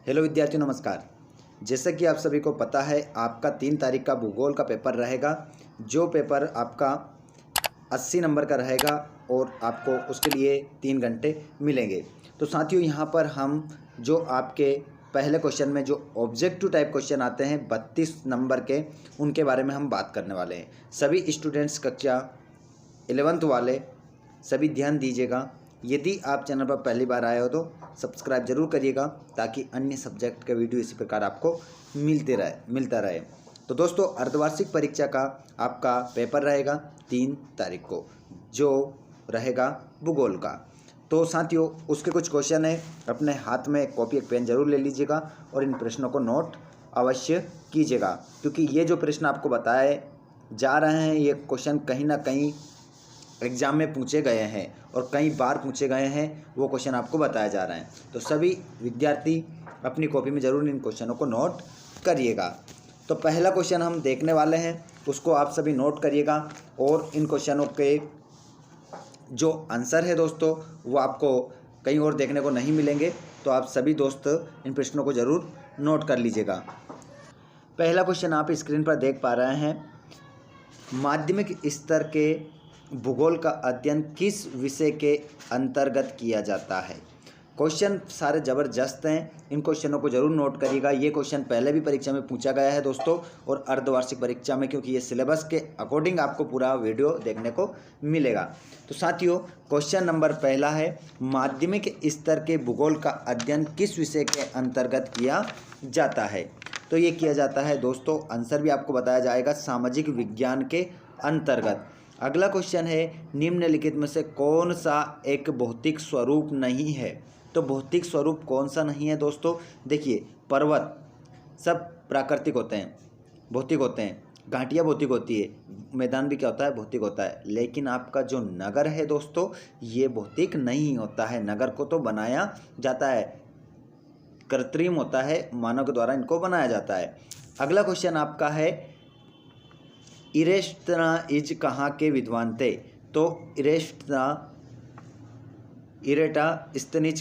Hello विद्यार्थियों, नमस्कार। जैसा कि आप सभी को पता है, आपका 3 तारीख का भूगोल का पेपर रहेगा। जो पेपर आपका 80 नंबर का रहेगा और आपको उसके लिए 3 घंटे मिलेंगे। तो साथियों, यहाँ पर हम जो आपके पहले क्वेश्चन में जो ऑब्जेक्टिव टाइप क्वेश्चन आते हैं 32 नंबर के, उनके बारे में हम बात करने वाले हैं। सभी स्टूडेंट्स कक्षा 11th वाले सभी ध्यान दीजिएगा। यदि आप चैनल पर पहली बार आए हो तो सब्सक्राइब जरूर करिएगा, ताकि अन्य सब्जेक्ट के वीडियो इसी प्रकार आपको मिलता रहे। तो दोस्तों, अर्धवार्षिक परीक्षा का आपका पेपर रहेगा 3 तारीख को, जो रहेगा भूगोल का। तो साथियों, उसके कुछ क्वेश्चन है। अपने हाथ में कॉपी एक पेन जरूर ले लीजिएगा और इन प्रश्नों को नोट अवश्य कीजिएगा, क्योंकि ये जो प्रश्न आपको बताए जा रहे हैं, ये क्वेश्चन कहीं ना कहीं एग्ज़ाम में पूछे गए हैं और कई बार पूछे गए हैं। वो क्वेश्चन आपको बताया जा रहे हैं। तो सभी विद्यार्थी अपनी कॉपी में ज़रूर इन क्वेश्चनों को नोट करिएगा। तो पहला क्वेश्चन हम देखने वाले हैं, उसको आप सभी नोट करिएगा। और इन क्वेश्चनों के जो आंसर है दोस्तों, वो आपको कहीं और देखने को नहीं मिलेंगे। तो आप सभी दोस्त इन प्रश्नों को ज़रूर नोट कर लीजिएगा। पहला क्वेश्चन आप स्क्रीन पर देख पा रहे हैं। माध्यमिक स्तर के भूगोल का अध्ययन किस विषय के अंतर्गत किया जाता है? क्वेश्चन सारे ज़बरदस्त हैं। इन क्वेश्चनों को जरूर नोट करिएगा। ये क्वेश्चन पहले भी परीक्षा में पूछा गया है दोस्तों, और अर्धवार्षिक परीक्षा में, क्योंकि ये सिलेबस के अकॉर्डिंग आपको पूरा वीडियो देखने को मिलेगा। तो साथियों, क्वेश्चन नंबर पहला है, माध्यमिक स्तर के भूगोल का अध्ययन किस विषय के अंतर्गत किया जाता है? तो ये किया जाता है दोस्तों, आंसर भी आपको बताया जाएगा, सामाजिक विज्ञान के अंतर्गत। अगला क्वेश्चन है, निम्नलिखित में से कौन सा एक भौतिक स्वरूप नहीं है? तो भौतिक स्वरूप कौन सा नहीं है दोस्तों? देखिए, पर्वत सब प्राकृतिक होते हैं, भौतिक होते हैं। घाटियाँ भौतिक होती है, मैदान भी क्या होता है? भौतिक होता है। लेकिन आपका जो नगर है दोस्तों, ये भौतिक नहीं होता है। नगर को तो बनाया जाता है, कृत्रिम होता है, मानव के द्वारा इनको बनाया जाता है। अगला क्वेश्चन आपका है, इरेस्टनाइज कहाँ के विद्वान थे? तो इरेस्टनाइज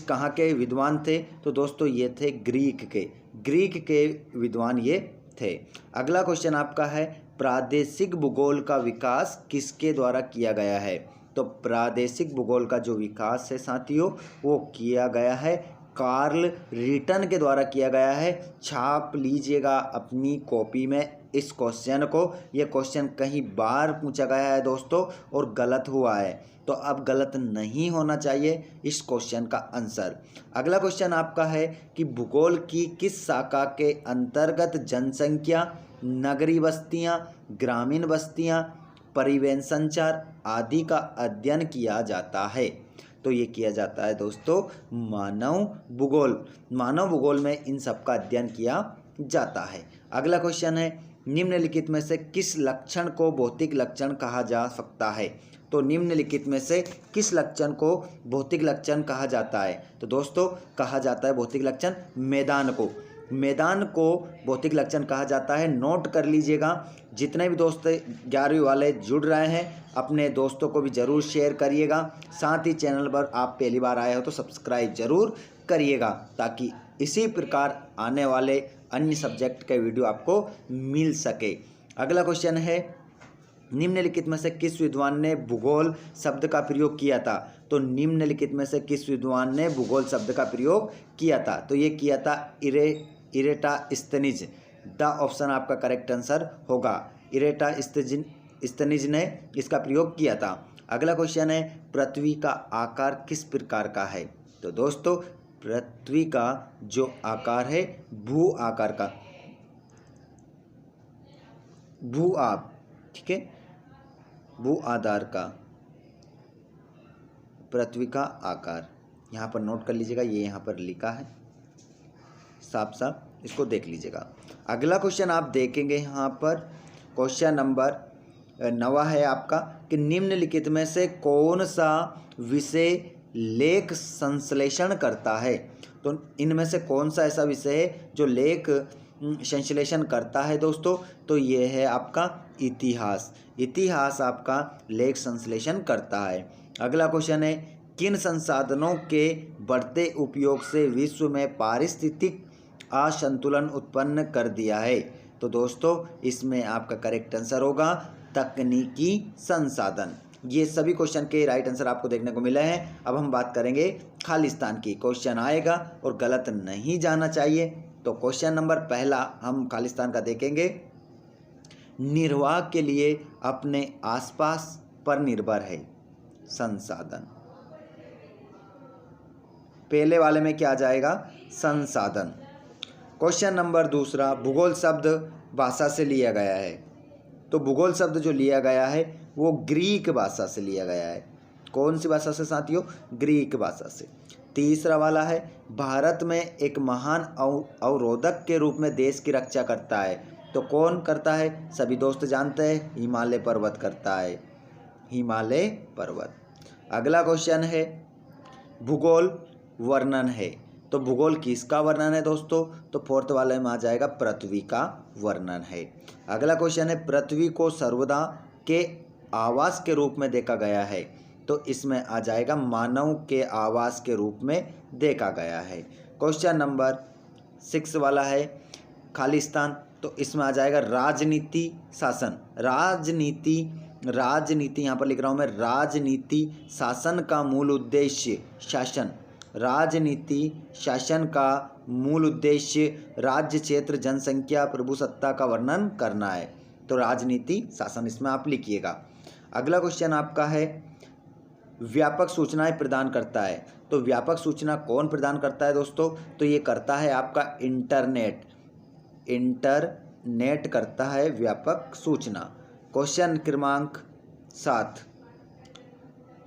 कहाँ के विद्वान थे? तो दोस्तों, ये थे ग्रीक के विद्वान ये थे। अगला क्वेश्चन आपका है, प्रादेशिक भूगोल का विकास किसके द्वारा किया गया है? तो प्रादेशिक भूगोल का जो विकास है साथियों, वो किया गया है कार्ल रिटन के द्वारा किया गया है। छाप लीजिएगा अपनी कॉपी में इस क्वेश्चन को। यह क्वेश्चन कई बार पूछा गया है दोस्तों, और गलत हुआ है, तो अब गलत नहीं होना चाहिए इस क्वेश्चन का आंसर। अगला क्वेश्चन आपका है कि भूगोल की किस शाखा के अंतर्गत जनसंख्या, नगरीय बस्तियां, ग्रामीण बस्तियां, परिवहन संचार आदि का अध्ययन किया जाता है? तो ये किया जाता है दोस्तों मानव भूगोल में इन सब का अध्ययन किया जाता है। अगला क्वेश्चन है, निम्नलिखित में से किस लक्षण को भौतिक लक्षण कहा जा सकता है? तो निम्नलिखित में से किस लक्षण को भौतिक लक्षण कहा जाता है? तो दोस्तों, कहा जाता है भौतिक लक्षण मैदान को भौतिक लक्षण कहा जाता है। नोट कर लीजिएगा। जितने भी दोस्त 11वीं वाले जुड़ रहे हैं, अपने दोस्तों को भी ज़रूर शेयर करिएगा। साथ ही चैनल पर आप पहली बार आए हो तो सब्सक्राइब ज़रूर करिएगा, ताकि इसी प्रकार आने वाले अन्य सब्जेक्ट के वीडियो आपको मिल सके। अगला क्वेश्चन है, निम्नलिखित में से किस विद्वान ने भूगोल शब्द का प्रयोग किया था? तो निम्नलिखित में से किस विद्वान ने भूगोल शब्द का प्रयोग किया था? तो ये किया था इरेटास्थनीज। द ऑप्शन आपका करेक्ट आंसर होगा। इरेटास्थनीज ने इसका प्रयोग किया था। अगला क्वेश्चन है, पृथ्वी का आकार किस प्रकार का है? तो दोस्तों, पृथ्वी का जो आकार है भू आकार का, ठीक है, भू आधार का पृथ्वी का आकार यहाँ पर नोट कर लीजिएगा। ये यहाँ पर लिखा है साफ साफ, इसको देख लीजिएगा। अगला क्वेश्चन आप देखेंगे यहाँ पर, क्वेश्चन नंबर 9 है आपका, कि निम्नलिखित में से कौन सा विषय लेख संश्लेषण करता है? तो इनमें से कौन सा ऐसा विषय है जो लेख संश्लेषण करता है दोस्तों? तो ये है आपका इतिहास आपका लेख संश्लेषण करता है। अगला क्वेश्चन है, किन संसाधनों के बढ़ते उपयोग से विश्व में पारिस्थितिक असंतुलन उत्पन्न कर दिया है। तो दोस्तों इसमें आपका करेक्ट आंसर होगा तकनीकी संसाधन। ये सभी क्वेश्चन के राइट आंसर आपको देखने को मिले हैं। अब हम बात करेंगे खालिस्तान की। क्वेश्चन आएगा और गलत नहीं जाना चाहिए। तो क्वेश्चन नंबर पहला हम खालिस्तान का देखेंगे। निर्वाह के लिए अपने आसपास पर निर्भर है संसाधन। पहले वाले में क्या आ जाएगा? संसाधन। क्वेश्चन नंबर दूसरा, भूगोल शब्द भाषा से लिया गया है। तो भूगोल शब्द जो लिया गया है वो ग्रीक भाषा से लिया गया है। कौन सी भाषा से साथियों? ग्रीक भाषा से। तीसरा वाला है, भारत में एक महान अवरोधक के रूप में देश की रक्षा करता है। तो कौन करता है? सभी दोस्त जानते हैं, हिमालय पर्वत करता है, हिमालय पर्वत। अगला क्वेश्चन है, भूगोल वर्णन है। तो भूगोल किसका वर्णन है दोस्तों? तो फोर्थ वाले में आ जाएगा पृथ्वी का वर्णन है। अगला क्वेश्चन है, पृथ्वी को सर्वदा के आवास के रूप में देखा गया है। तो इसमें आ जाएगा मानव के आवास के रूप में देखा गया है। क्वेश्चन नंबर 6 वाला है खालिस्तान। तो इसमें आ जाएगा राजनीति शासन। राजनीति यहाँ पर लिख रहा हूँ मैं, राजनीति शासन का मूल उद्देश्य शासन। राजनीति शासन का मूल उद्देश्य राज्य, क्षेत्र, जनसंख्या, प्रभुसत्ता का वर्णन करना है। तो राजनीति शासन इसमें आप लिखिएगा। अगला क्वेश्चन आपका है, व्यापक सूचनाएं प्रदान करता है। तो व्यापक सूचना कौन प्रदान करता है दोस्तों? तो ये करता है आपका इंटरनेट। इंटरनेट करता है व्यापक सूचना। क्वेश्चन क्रमांक 7,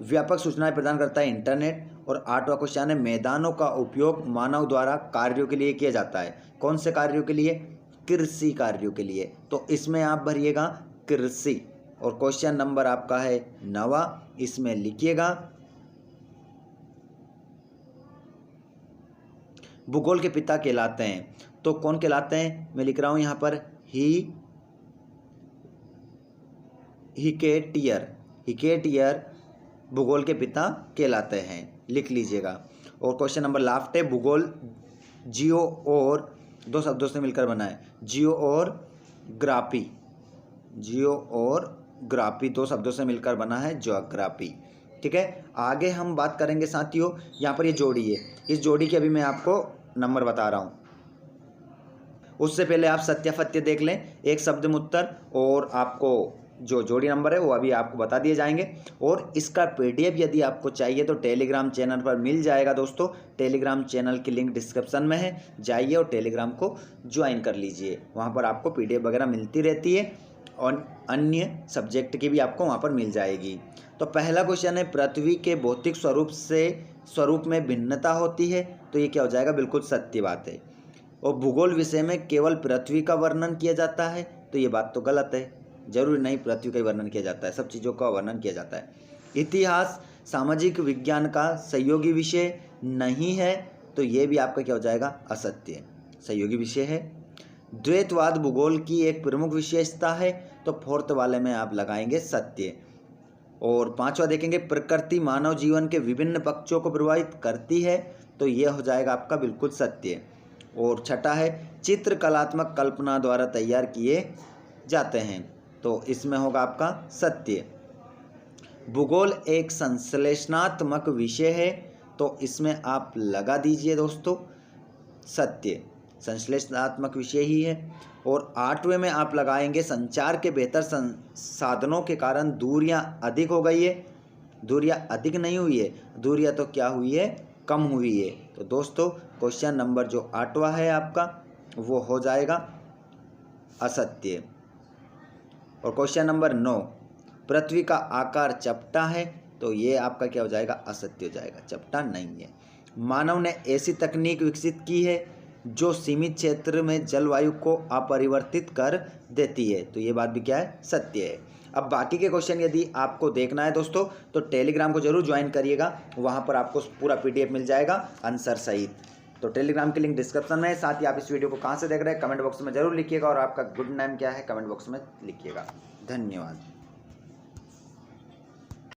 व्यापक सूचनाएं प्रदान करता है इंटरनेट। और 8वां क्वेश्चन है, मैदानों का उपयोग मानव द्वारा कार्यों के लिए किया जाता है। कौन से कार्यों के लिए? कृषि कार्यों के लिए। तो इसमें आप भरिएगा कृषि। और क्वेश्चन नंबर आपका है 9वां, इसमें लिखिएगा भूगोल के पिता कहलाते हैं। तो कौन कहलाते हैं? मैं लिख रहा हूं यहां पर हिकेटियर भूगोल के पिता कहलाते हैं, लिख लीजिएगा। और क्वेश्चन नंबर लास्ट है, भूगोल जियो और दो शब्दों से मिलकर बना है। जियो और ग्राफी दो शब्दों से मिलकर बना है ज्योग्राफी। ठीक है, आगे हम बात करेंगे साथियों, यहाँ पर ये जोड़ी है, इस जोड़ी के अभी मैं आपको नंबर बता रहा हूँ। उससे पहले आप सत्यापत्य देख लें, एक शब्द में उत्तर, और आपको जो जोड़ी नंबर है वो अभी आपको बता दिए जाएंगे। और इसका पीडीएफ यदि आपको चाहिए तो टेलीग्राम चैनल पर मिल जाएगा दोस्तों। टेलीग्राम चैनल की लिंक डिस्क्रिप्शन में है, जाइए और टेलीग्राम को ज्वाइन कर लीजिए। वहाँ पर आपको पीडीएफ वगैरह मिलती रहती है और अन्य सब्जेक्ट की भी आपको वहाँ पर मिल जाएगी। तो पहला क्वेश्चन है, पृथ्वी के भौतिक स्वरूप में भिन्नता होती है। तो ये क्या हो जाएगा? बिल्कुल सत्य बात है। और भूगोल विषय में केवल पृथ्वी का वर्णन किया जाता है। तो ये बात तो गलत है, जरूरी नहीं पृथ्वी का ही वर्णन किया जाता है, सब चीज़ों का वर्णन किया जाता है। इतिहास सामाजिक विज्ञान का सहयोगी विषय नहीं है। तो ये भी आपका क्या हो जाएगा? असत्य, सहयोगी विषय है। द्वैतवाद भूगोल की एक प्रमुख विशेषता है। तो फोर्थ वाले में आप लगाएंगे सत्य। और 5वां देखेंगे, प्रकृति मानव जीवन के विभिन्न पक्षों को प्रभावित करती है। तो ये हो जाएगा आपका बिल्कुल सत्य। और 6वां है, चित्र कलात्मक कल्पना द्वारा तैयार किए जाते हैं। तो इसमें होगा आपका सत्य। भूगोल एक संश्लेषणात्मक विषय है। तो इसमें आप लगा दीजिए दोस्तों सत्य, संश्लेषणात्मक विषय ही है। और 8वें में आप लगाएंगे, संचार के बेहतर साधनों के कारण दूरियां अधिक हो गई है। दूरियां अधिक नहीं हुई है, दूरियां तो क्या हुई है? कम हुई है। तो दोस्तों क्वेश्चन नंबर जो 8वां है आपका वो हो जाएगा असत्य। और क्वेश्चन नंबर 9, पृथ्वी का आकार चपटा है। तो ये आपका क्या हो जाएगा? असत्य हो जाएगा, चपटा नहीं है। मानव ने ऐसी तकनीक विकसित की है जो सीमित क्षेत्र में जलवायु को अपरिवर्तित कर देती है। तो ये बात भी क्या है? सत्य है। अब बाकी के क्वेश्चन यदि आपको देखना है दोस्तों तो टेलीग्राम को जरूर ज्वाइन करिएगा, वहाँ पर आपको पूरा पीडीएफ मिल जाएगा आंसर सहित। तो टेलीग्राम की लिंक डिस्क्रिप्शन में है। साथ ही आप इस वीडियो को कहाँ से देख रहे हैं कमेंट बॉक्स में जरूर लिखिएगा, और आपका गुड नेम क्या है कमेंट बॉक्स में लिखिएगा। धन्यवाद।